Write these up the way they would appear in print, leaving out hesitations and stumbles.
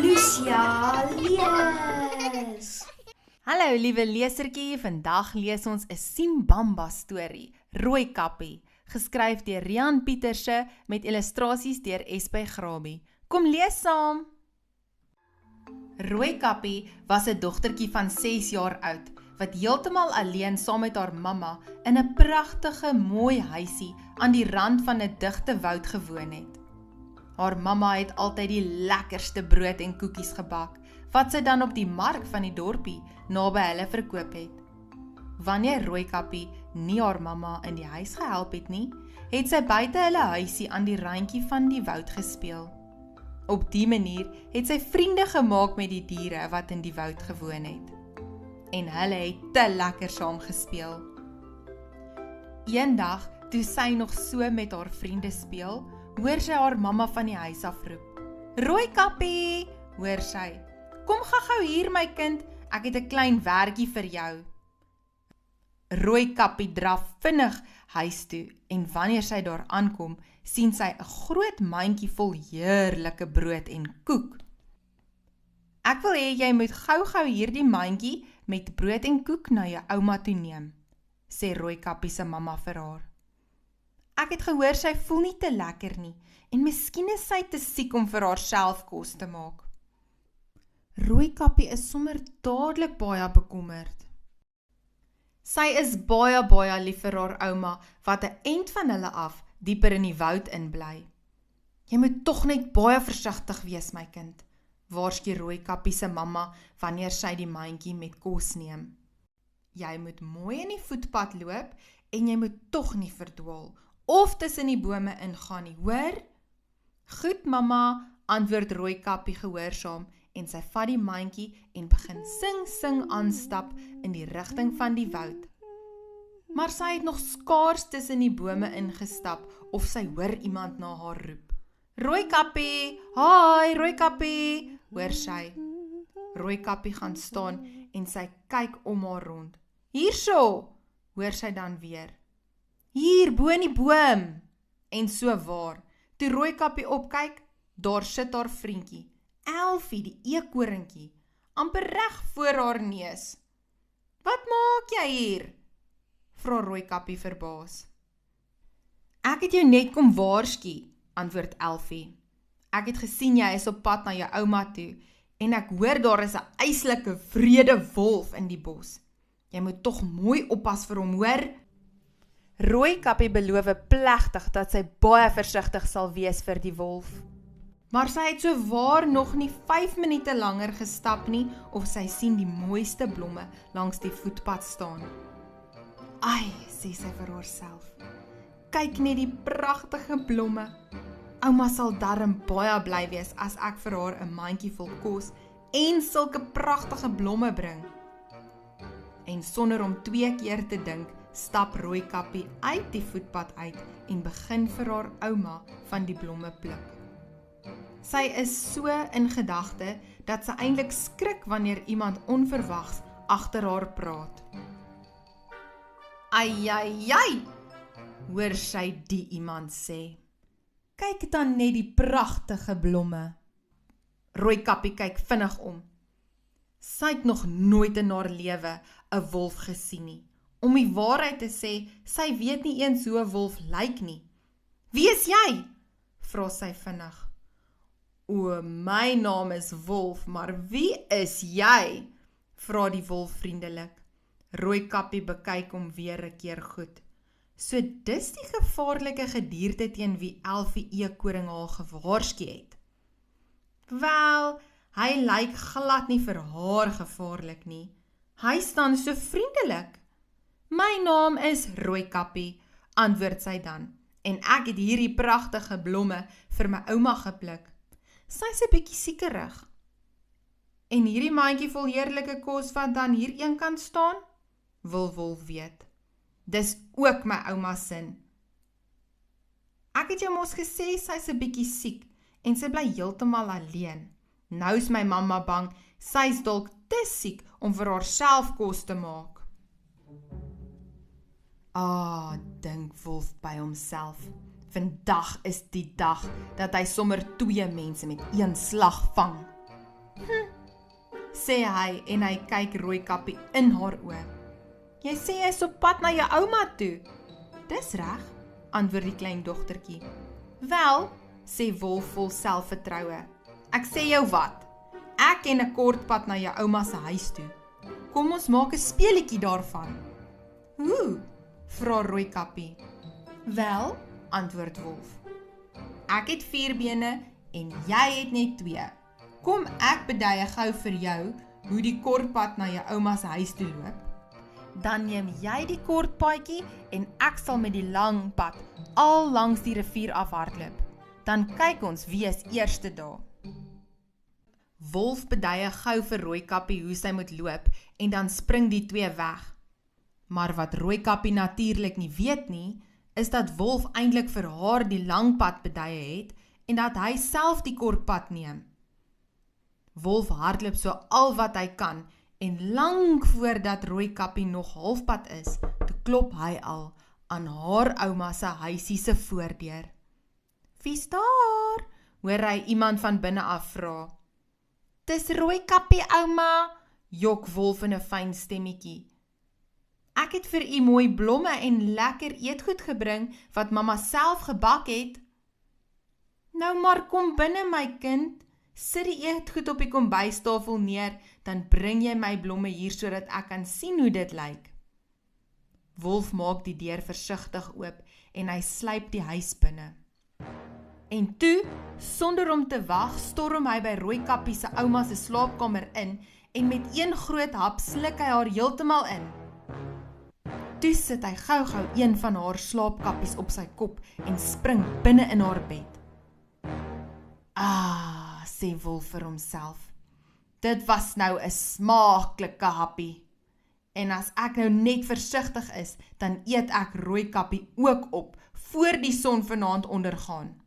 Lucia lees. Hallo liewe lesertjie, vandag lees ons 'n Simbamba storie, Rooikappie, geskryf deur Rian Pieterse met illustrasies deur SP Grabie. Kom lees saam! Rooikappie was 'n dogtertjie van 6 jaar oud, wat heeltemal alleen saam met haar mamma in 'n pragtige, mooi huisie aan die rand van 'n digte woud gewoon het. Haar mamma het altyd die lekkerste brood en koekies gebak, wat sy dan op die mark van die dorpie naby hulle verkoop het. Wanneer Rooikappie nie haar mamma in die huis gehelp het nie, het sy buite hulle huisie aan die randjie van die woud gespeel. Op die manier het sy vriende gemaak met die diere wat in die woud gewoon het. En hulle het te lekker saam gespeel. Eendag, toe sy nog so met haar vriende speel, hoor sy haar mamma van die huis afroep. Rooikappie, hoor sy. Kom gou hier my kind, ek het 'n klein werkie vir jou. Rooikappie draf vinnig huis toe en wanneer sy daar aankom, sien sy 'n groot mandjie vol heerlike brood en koek. Ek wil hê jy moet gou hierdie mandjie met brood en koek na jou ouma toe neem, sê Rooikappie se mamma vir haar. Ek het gehoor sy voel nie te lekker nie en miskien is sy te siek om vir haarself kos te maak. Rooikappie is sommer dadelik baie bekommerd. Sy is baie lief vir haar ouma wat 'n end van hulle af dieper in die woud inbly. Jy moet tog net baie versigtig wees my kind, waarsku Rooikappie se mamma wanneer sy die mandjie met kos neem. Jy moet mooi in die voetpad loop en jy moet tog nie verdwaal of tussen die bome ingaan nie, hoor? Goed mamma, antwoord Rooikappie gehoorsaam en sy vat die mandjie en begin sing aanstap in die rigting van die woud. Maar sy het nog skaars tussen die bome ingestap of sy hoor iemand na haar roep. Rooikappie, haai Rooikappie, hoor sy. Rooikappie gaan staan en sy kyk om haar rond. Hierso, hoor sy dan weer. Hier, bo in die boom. En so waar, toe Rooikappie opkyk, daar sit haar vriendjie, Elfie die eekoringkie, amper reg voor haar neus. Wat maak jy hier? Vra Rooikappie verbaas. Ek het jou net kom waarsku, antwoord Elfie. Ek het gesien jy is op pad na jou ouma toe, en ek hoor daar is 'n yslike wrede wolf in die bos. Jy moet tog mooi oppas vir hom, hoor? Rooikappie beloof plegtig dat sy baie versigtig sal wees vir die wolf. Maar sy het so waar nog nie 5 minute langer gestap nie, of sy sien die mooiste blomme langs die voetpad staan. Ai, sê sy vir haarself, kyk net die pragtige blomme. Ouma sal darm baie bly wees as ek vir haar 'n mandjie vol kos en sulke pragtige blomme bring. En sonder om 2 keer te dink, stap Rooikappie uit die voetpad uit en begin vir haar ouma van die blomme pluk. Sy is so in gedagte dat sy eintlik skrik wanneer iemand onverwags agter haar praat. Ai, hoor sy die iemand sê. Kyk dan net die pragtige blomme. Rooikappie kyk vinnig om. Sy het nog nooit in haar lewe 'n wolf gesien nie. Om die waarheid te sê, sy weet nie eens hoe 'n wolf lyk nie. Wie is jy? Vra sy vinnig. O, my naam is Wolf, maar wie is jy? Vra die wolf vriendelik. Rooikappie bekyk hom weer 'n keer goed. So dis die gevaarlike gedierte teen wie Elfie eekoring haar gewaarsku het. Wel, hy lyk glad nie vir haar gevaarlik nie. Hy staan so vriendelik. My naam is Rooikappie, antwoord sy dan, en ek het hierdie pragtige blomme vir my ouma gepluk. Sy is 'n bietjie siekerig. En hierdie mandjie vol heerlike kos wat dan hier een kant staan, wil wolf weet. Dis ook my ouma se. Ek het jou mos gesê sy is 'n bietjie siek en sy bly heeltemal alleen. Nou is my mamma bang sy is dalk te siek om vir haarself kos te maak. Dink wolf by homself. Vandag is die dag dat hy sommer 2 mense met 1 slag vang. Sê hy en hy kyk Rooikappie in haar oë. Jy sê jy is op pad na jou ouma toe. Dis reg, antwoord die klein dogtertjie. Wel, sê Wolf vol selfvertroue. Ek sê jou wat, ek ken 'n kort pad na jou ouma se huis toe. Kom ons maak 'n speletjie daarvan. Hoe? Vra Rooikappie. Wel, antwoord Wolf. Ek het 4 bene en jy het net 2. Kom ek beduie gou vir jou hoe die kort pad na jou ouma se huis toe loop. Dan neem jy die kort paadjie en ek sal met die lang pad al langs die rivier afhardloop. Dan kyk ons wie is eerste daar. Wolf beduie gou vir Rooikappie hoe sy moet loop en dan spring die 2 weg. Maar wat Rooikappie natuurlik nie weet nie, is dat Wolf eintlik vir haar die lang pad beduie het en dat hy self die kort pad neem. Wolf hardloop so al wat hy kan en lank voordat Rooikappie nog halfpad is, toe klop hy al aan haar ouma se huisie se voordeur. Wie's daar? Hoor hy iemand van binne af vra. Dis Rooikappie ouma, jok Wolf in 'n fyn stemmetjie. Ek het vir u mooi blomme en lekker eetgoed gebring wat mamma self gebak het. Nou maar kom binne my kind, sit die eetgoed op die kombuistafel neer, dan bring jy my blomme hier sodat ek kan sien hoe dit lyk. Wolf maak die deur versigtig oop en hy sluip die huis binne. En toe, sonder om te wag, storm hy by Rooikappie se ouma se slaapkamer in en met een groot hap sluk hy haar heeltemal in. Toe sit hy gou-gou een van haar slaapkappies op sy kop en spring binne in haar bed. Sê Wolf vir homself. Dit was nou 'n smaaklike happie. En as ek nou net versigtig is, dan eet ek Rooikappie ook op, voor die son vanaand ondergaan.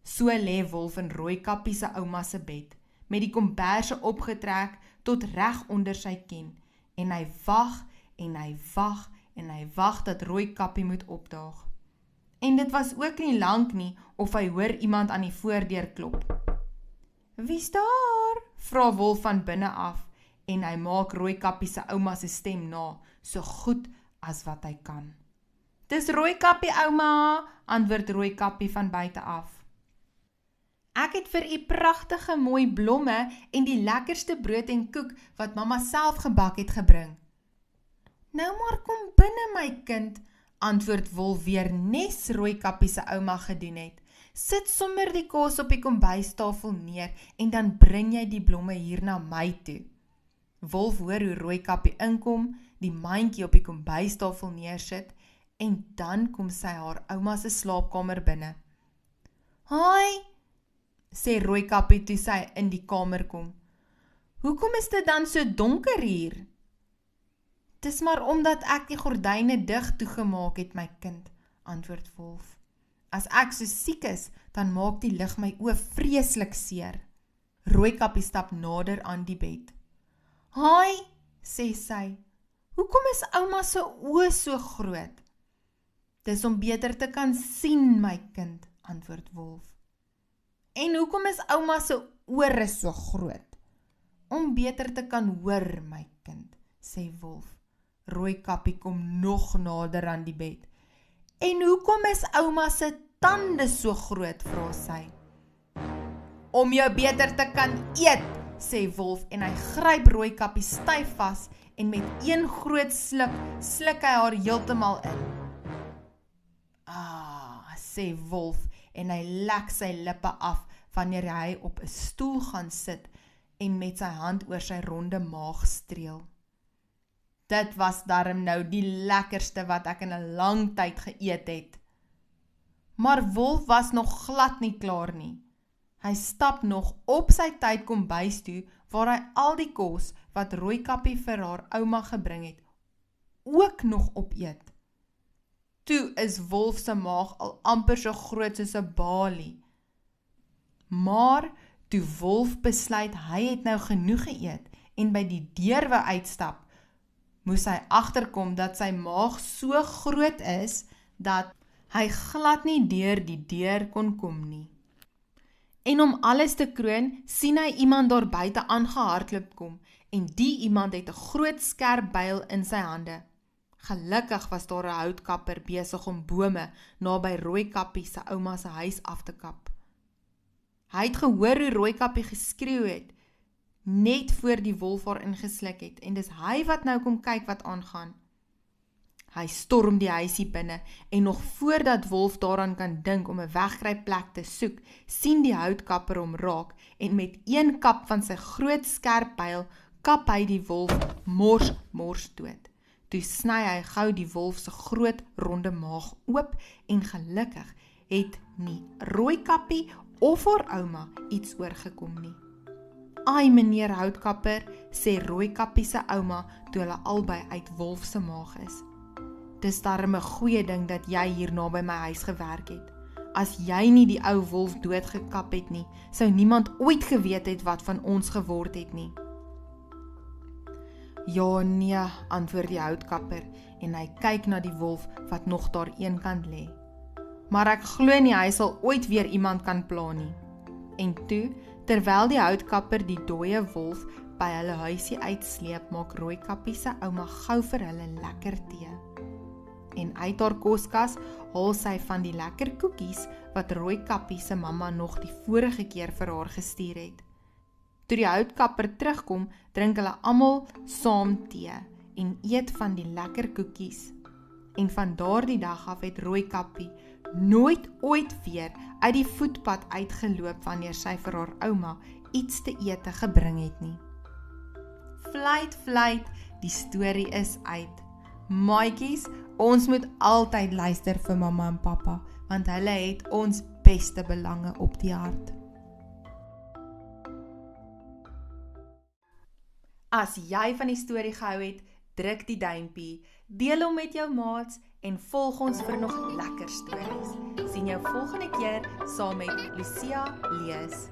So lê Wolf in Rooikappie se ouma se bed, met die komberse opgetrek tot reg onder sy ken, en hy wag en hy wag en hy wag dat Rooikappie moet opdaag. En dit was ook nie lank nie of hy hoor iemand aan die voordeur klop. Wie's daar? Vra Wolf van binne af en hy maak Rooikappie se ouma se stem na, so goed as wat hy kan. Dis Rooikappie ouma, antwoord Rooikappie van buite af. Ek het vir u pragtige mooi blomme en die lekkerste brood en koek wat mamma self gebak het gebring. Nou maar kom binne my kind, antwoord Wolf weer nes Rooikappie se ouma gedoen het. Sit sommer die kos op die kombuistafel neer en dan bring jy die blomme hier na my toe. Wolf hoor hoe Rooikappie inkom, die mandjie op die kombuistafel neersit en dan kom sy haar ouma se slaapkamer binne. Hoi, sê Rooikappie toe sy in die kamer kom. Hoekom is dit dan so donker hier? Dis maar omdat ek die gordyne dig toegemaak het, my kind, antwoord Wolf. As ek so siek is, dan maak die lig my oë vreeslik seer. Rooikappie stap nader aan die bed. Hoi, sê sy, hoekom is ouma se oë so groot? Dis om beter te kan sien, my kind, antwoord Wolf. En hoekom is ouma se ore so groot? Om beter te kan hoor, my kind, sê Wolf. Rooikappie kom nog nader aan die bed. En hoekom is ouma se tande so groot, vra sy. Om jou beter te kan eet, sê Wolf en hy gryp Rooikappie styf vas en met een groot sluk hy haar heeltemal in. Sê Wolf en hy lek sy lippe af wanneer hy op 'n stoel gaan sit en met sy hand oor sy ronde maag streel. Dit was darm nou die lekkerste wat ek in 'n lang tyd geëet het. Maar Wolf was nog glad nie klaar nie. Hy stap nog op sy tyd kombuis toe, waar hy al die kos wat Rooikappie vir haar ouma gebring het, ook nog opeet. Toe is Wolf se maag al amper so groot soos 'n balie. Maar toe Wolf besluit hy het nou genoeg geëet en by die deur wou uitstap, moes hy agterkom dat sy maag so groot is, dat hy glad nie deur die deur kon kom nie. En om alles te kroon, sien hy iemand daar buite aangehardloop kom, en die iemand het 'n groot skerp byl in sy hande. Gelukkig was daar 'n houtkapper besig om bome naby Rooikappie se ouma se huis af te kap. Hy het gehoor hoe Rooikappie geskreeu het, net voor die wolf haar ingesluk het, en dis hy wat nou kom kyk wat aangaan. Hy storm die huisie binne, en nog voordat Wolf daaraan kan dink om 'n wegkruipplek te soek, sien die houtkapper hom raak, en met een kap van sy groot skerp byl, kap hy die wolf mors dood. Toe sny hy gou die wolf se groot ronde maag oop, en gelukkig het nie Rooikappie of haar ouma iets oorgekom nie. "Ai, meneer Houtkapper," sê Rooikappie se ouma toe hulle albei uit wolf se maag is. "Dis darm 'n goeie ding dat jy hier naby my huis gewerk het. As jy nie die ou wolf doodgekap het nie, sou niemand ooit geweet het wat van ons geword het nie." "Ja, nee," antwoord die houtkapper, en hy kyk na die wolf wat nog daar eenkant lê. "Maar ek glo nie hy sal ooit weer iemand kan pla nie." En toe, terwyl die houtkapper die dooie wolf by hulle huisie uitsleep, maak Rooikappie se ouma gou vir hulle lekker tee. En uit haar koskas haal sy van die lekker koekies wat Rooikappie se mamma nog die vorige keer vir haar gestuur het. Toe die houtkapper terugkom, drink hulle almal saam tee en eet van die lekker koekies. En van daardie dag af het Rooikappie nooit ooit weer uit die voetpad uitgeloop wanneer sy vir haar ouma iets te ete gebring het nie. Fluit, die storie is uit. Maatjies, ons moet altyd luister vir mamma en pappa, want hulle het ons beste belange op die hart. As jy van die storie gehou het, druk die duimpie, deel hom met jou maats en volg ons vir nog lekker stories. Sien jou volgende keer saam met Lucia lees.